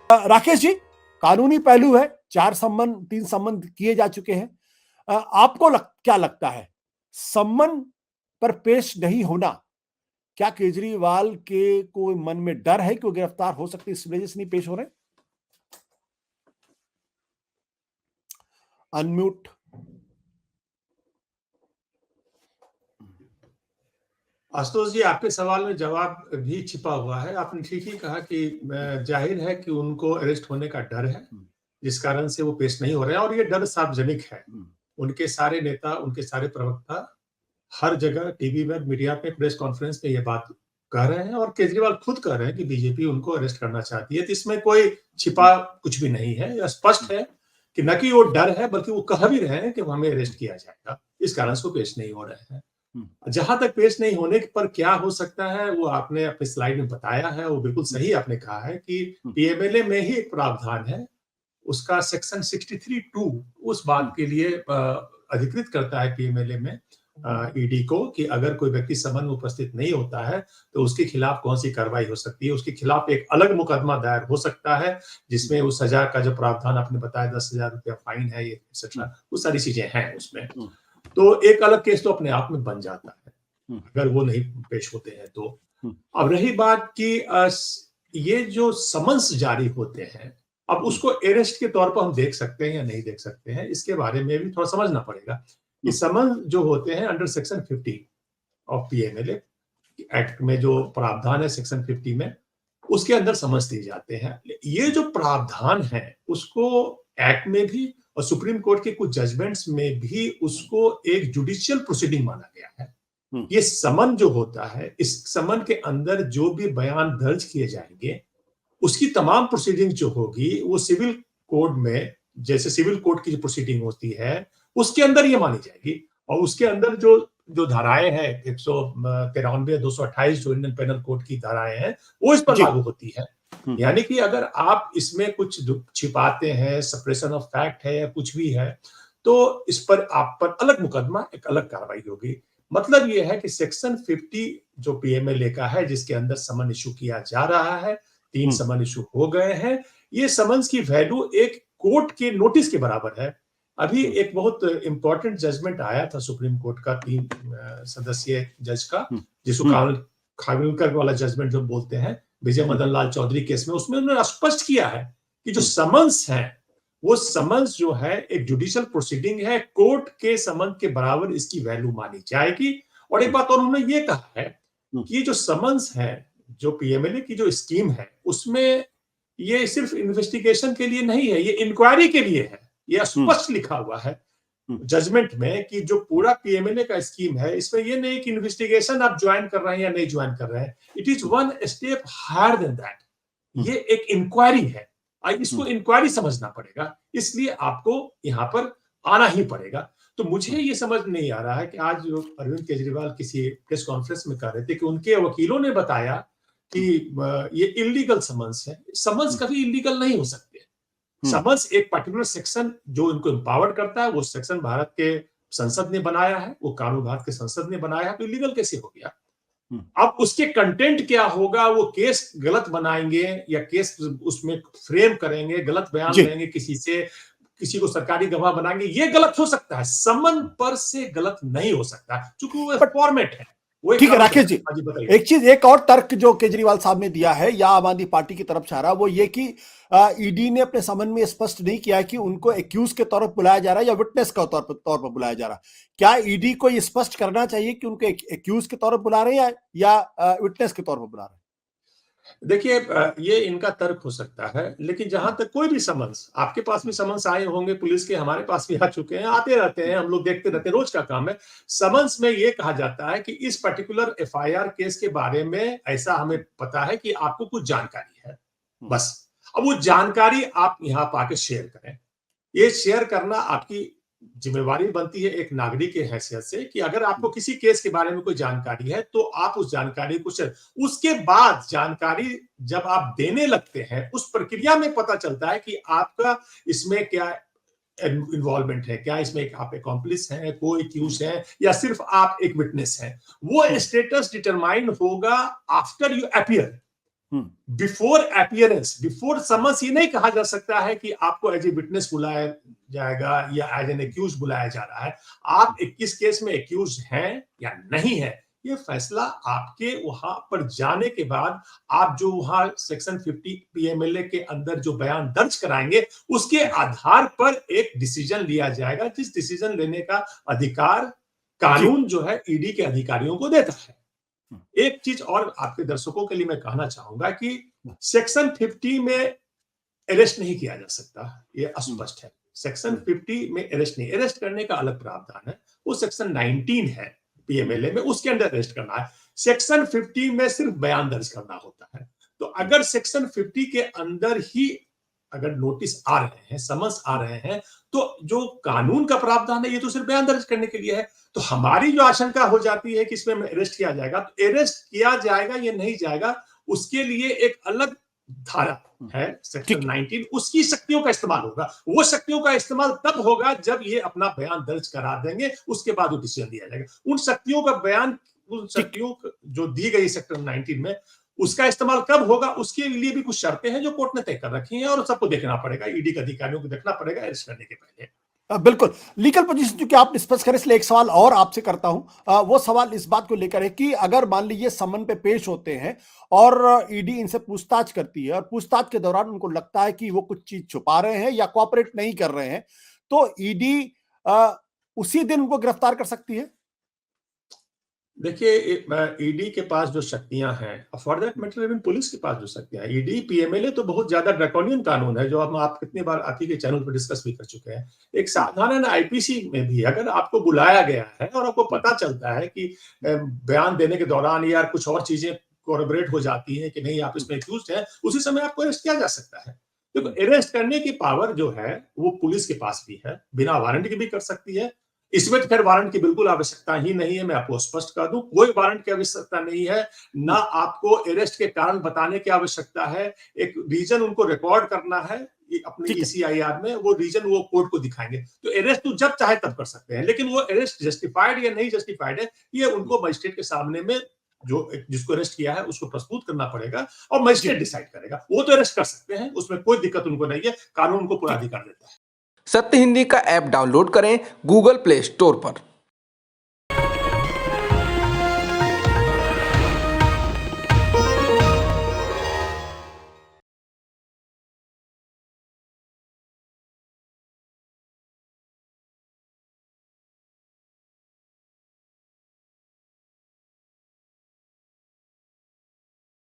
राकेश जी, कानूनी पहलू है, 3 सम्मन किए जा चुके हैं। आपको क्या लगता है, सम्मन पर पेश नहीं होना, क्या केजरीवाल के कोई मन में डर है कि वो गिरफ्तार हो सकते इस वजह से नहीं पेश हो रहे? अनम्यूट। आशुतोष जी, आपके सवाल में जवाब भी छिपा हुआ है। आपने ठीक ही कहा कि जाहिर है कि उनको अरेस्ट होने का डर है, जिस कारण से वो पेश नहीं हो रहे हैं, और ये डर सार्वजनिक है। उनके सारे नेता, उनके सारे प्रवक्ता हर जगह टीवी में, मीडिया पे, प्रेस कॉन्फ्रेंस में ये बात कह रहे हैं, और केजरीवाल खुद कह रहे हैं कि बीजेपी उनको अरेस्ट करना चाहती है। तो इसमें कोई छिपा कुछ भी नहीं है। यह स्पष्ट है कि न कि वो डर है, बल्कि वो कह भी रहे हैं कि हमें अरेस्ट किया जाएगा, इस कारण से वो पेश नहीं हो रहे हैं। जहां तक पेश नहीं होने पर क्या हो सकता है, वो आपने अपने स्लाइड में बताया है, वो बिल्कुल सही आपने कहा है कि पीएमएलए में ही एक प्रावधान है, उसका सेक्शन 63(2) उस बात के लिए अधिकृत करता है पीएमएलए में ईडी को कि अगर कोई व्यक्ति समन में उपस्थित नहीं होता है तो उसके खिलाफ कौन सी कार्रवाई हो सकती है। उसके खिलाफ एक अलग मुकदमा दायर हो सकता है, जिसमें उस सजा का जो प्रावधान आपने बताया, 10,000 रुपया फाइन है, एक्सेट्रा, वो सारी चीजें हैं उसमें। तो एक अलग केस तो अपने आप में बन जाता है अगर वो नहीं पेश होते हैं तो। अब रही बात कि ये जो समन्स जारी होते हैं, अब उसको अरेस्ट के तौर पर हम देख सकते हैं या नहीं देख सकते हैं, इसके बारे में भी थोड़ा समझना पड़ेगा कि समन्स जो होते हैं under section 50 of PMLA act में, जो प्रावधान है सेक्शन 50 में, उसके अंदर समझ दिए जाते हैं। ये जो प्रावधान है उसको एक्ट में भी और सुप्रीम कोर्ट के कुछ जजमेंट्स में भी उसको एक जुडिशियल प्रोसीडिंग माना गया है। ये समन जो होता है, इस समन के अंदर जो भी बयान दर्ज किए जाएंगे, उसकी तमाम प्रोसीडिंग जो होगी वो सिविल कोड में, जैसे सिविल कोर्ट की जो प्रोसीडिंग होती है उसके अंदर ये मानी जाएगी। और उसके अंदर जो जो धाराएं हैं 193, 228 जो इंडियन पेनल कोड की धाराएं हैं, वो इस पर लागू होती है। यानी कि अगर आप इसमें कुछ छिपाते हैं, सप्रेशन ऑफ फैक्ट है या कुछ भी है, तो इस पर आप पर अलग मुकदमा, एक अलग कार्रवाई होगी। मतलब यह है कि सेक्शन 50 जो पीएमएलए का है, जिसके अंदर समन इशू किया जा रहा है, 3 समन इशू हो गए हैं, ये समन्स की वैल्यू एक कोर्ट के नोटिस के बराबर है। अभी एक बहुत इंपॉर्टेंट जजमेंट आया था सुप्रीम कोर्ट का 3 सदस्यीय जज का, जिसको खानविलकर वाला जजमेंट जो बोलते हैं, विजय मदन लाल चौधरी केस में, उसमें उन्होंने स्पष्ट किया है कि जो समन्स है वो समन्स जो है एक जुडिशियल प्रोसीडिंग है, कोर्ट के समन के बराबर इसकी वैल्यू मानी जाएगी। और एक बात और उन्होंने ये कहा है कि जो समन्स है, जो पीएमएलए की जो स्कीम है, उसमें ये सिर्फ इन्वेस्टिगेशन के लिए नहीं है, ये इंक्वायरी के लिए है। ये स्पष्ट लिखा हुआ है जजमेंट में कि जो पूरा पीएमएलए का स्कीम है, इसमें ये नहीं कि इन्वेस्टिगेशन आप ज्वाइन कर रहे हैं या नहीं ज्वाइन कर रहे हैं, it is one step higher than that. ये एक इंक्वायरी है, इसको इंक्वायरी समझना पड़ेगा, इसलिए आपको यहां पर आना ही पड़ेगा। तो मुझे ये समझ नहीं आ रहा है कि आज अरविंद केजरीवाल किसी प्रेस कॉन्फ्रेंस में कह रहे थे कि उनके वकीलों ने बताया कि ये इलीगल समन्स है। समन्स कभी इलीगल नहीं हो सकते। समन्स एक पर्टिकुलर सेक्शन जो इनको एम्पावर्ड करता है, वो सेक्शन भारत के संसद ने बनाया है, वो कानून भारत के संसद ने बनाया है, तो इलीगल कैसे हो गया? अब उसके कंटेंट क्या होगा, वो केस गलत बनाएंगे या केस उसमें फ्रेम करेंगे, गलत बयान देंगे किसी से, किसी को सरकारी गवाह बनाएंगे, ये गलत हो सकता है। समन पर से गलत नहीं हो सकता, क्योंकि वो फॉर्मेट है। ठीक है राकेश जी, एक और तर्क जो केजरीवाल साहब ने दिया है या आम आदमी पार्टी की तरफ से आ रहा है, वो ये कि ईडी ने अपने समन में स्पष्ट नहीं किया कि उनको एक्यूज के तौर पर बुलाया जा रहा है या विटनेस के तौर पर बुलाया जा रहा है। क्या ईडी को ये स्पष्ट करना चाहिए कि उनको एक्यूज के तौर पर बुला रहे हैं या विटनेस के तौर पर बुला रहे हैं? देखिए, ये इनका तर्क हो सकता है, लेकिन जहां तक कोई भी समन्स, आपके पास भी समन्स आए होंगे पुलिस के, हमारे पास भी आ चुके हैं, आते रहते हैं, हम लोग देखते रहते हैं, रोज का काम है। समन्स में ये कहा जाता है कि इस पर्टिकुलर एफआईआर केस के बारे में ऐसा हमें पता है कि आपको कुछ जानकारी है, बस। अब वो जानकारी आप यहाँ पर आके शेयर करें। ये शेयर करना आपकी जिम्मेवारी बनती है एक नागरिक की हैसियत से, कि अगर आपको किसी केस के बारे में कोई जानकारी है तो आप उस जानकारी को शेयर। उसके बाद जानकारी जब आप देने लगते हैं, उस प्रक्रिया में पता चलता है कि आपका इसमें क्या इन्वॉल्वमेंट है, क्या इसमें आप अकॉम्प्लिस हैं, कोई एक्यूज है, या सिर्फ आप एक विटनेस हैं। वो स्टेटस डिटरमाइन होगा after you appear. Before appearance, before summons ये नहीं कहा जा सकता है कि आपको एज ए विटनेस बुलाया जाएगा या एज एन एक्यूज बुलाया जा रहा है। आप 21 केस में एक्यूज हैं या नहीं है, ये फैसला आपके वहां पर जाने के बाद आप जो वहां सेक्शन 50 पीएमएलए के अंदर जो बयान दर्ज कराएंगे उसके आधार पर एक डिसीजन लिया जाएगा, जिस डिसीजन लेने का अधिकार कानून जो है ईडी के अधिकारियों को देता है। एक चीज और आपके दर्शकों के लिए मैं कहना चाहूंगा कि सेक्शन 50 में अरेस्ट नहीं किया जा सकता, ये स्पष्ट है। सेक्शन 50 में अरेस्ट नहीं, अरेस्ट करने का अलग प्रावधान है, वो सेक्शन 19 है पीएमएलए में, उसके अंदर अरेस्ट करना है। सेक्शन 50 में सिर्फ बयान दर्ज करना होता है। तो अगर सेक्शन 50 के अंदर ही अगर नोटिस आ रहे हैं, समन्स आ रहे हैं, तो जो कानून का प्रावधान है ये तो सिर्फ बयान दर्ज करने के लिए है। तो हमारी जो आशंका हो जाती है कि इसमें अरेस्ट किया जाएगा, तो अरेस्ट किया जाएगा या नहीं जाएगा, उसके लिए एक अलग धारा है सेक्शन 19, उसकी शक्तियों का इस्तेमाल होगा। वो शक्तियों का इस्तेमाल तब होगा जब ये अपना बयान दर्ज करा देंगे, उसके बाद वो डिसीजन दिया जाएगा। उन शक्तियों का बयान, उन शक्तियों जो दी गई सेक्शन 19 में, उसका इस्तेमाल कब होगा, उसके लिए भी कुछ शर्तें हैं जो कोर्ट ने तय कर रखी हैं और सबको देखना पड़ेगा, ईडी के अधिकारियों को देखना पड़ेगा अरेस्ट करने के पहले। बिल्कुल लीगल पोजीशन जो कि आप डिस्कस करें, इसलिए एक सवाल और आपसे करता हूं। वो सवाल इस बात को लेकर है कि अगर मान लीजिए समन पे पेश होते हैं और ईडी इनसे पूछताछ करती है और पूछताछ के दौरान उनको लगता है कि वो कुछ चीज छुपा रहे हैं या कोऑपरेट नहीं कर रहे हैं, तो ईडी उसी दिन उनको गिरफ्तार कर सकती है। देखिए, ईडी के पास जो शक्तियां हैं, for that matter even police के पास जो शक्तियां हैं, ईडी पीएमएलए तो बहुत ज्यादा ड्रैकोनियन कानून है, जो आप कितनी बार आप ही के चैनल पर डिस्कस भी कर चुके हैं। एक साधारण आईपीसी में भी अगर आपको बुलाया गया है और आपको पता चलता है कि बयान देने के दौरान या कुछ और चीजें कोरबरेट हो जाती है कि नहीं आप इसमें एक्यूज्ड हैं, उसी समय आपको अरेस्ट किया जा सकता है। तो अरेस्ट करने की पावर जो है वो पुलिस के पास भी है, बिना वारंट के भी कर सकती है। इसमें खैर वारंट की बिल्कुल आवश्यकता ही नहीं है, मैं आपको स्पष्ट कर दूं, कोई वारंट की आवश्यकता नहीं है, ना आपको अरेस्ट के कारण बताने की आवश्यकता है। एक रीजन उनको रिकॉर्ड करना है अपने ईसीआईआर में, वो रीजन वो कोर्ट को दिखाएंगे। तो अरेस्ट तो जब चाहे तब कर सकते हैं, लेकिन वो अरेस्ट जस्टिफाइड या नहीं जस्टिफाइड है, ये उनको मजिस्ट्रेट के सामने में जो जिसको अरेस्ट किया है उसको प्रस्तुत करना पड़ेगा और मजिस्ट्रेट डिसाइड करेगा। वो तो अरेस्ट कर सकते हैं, उसमें कोई दिक्कत उनको नहीं है, कानून उनको पूरा अधिकार देता है। सत्य हिंदी का ऐप डाउनलोड करें गूगल प्ले स्टोर पर।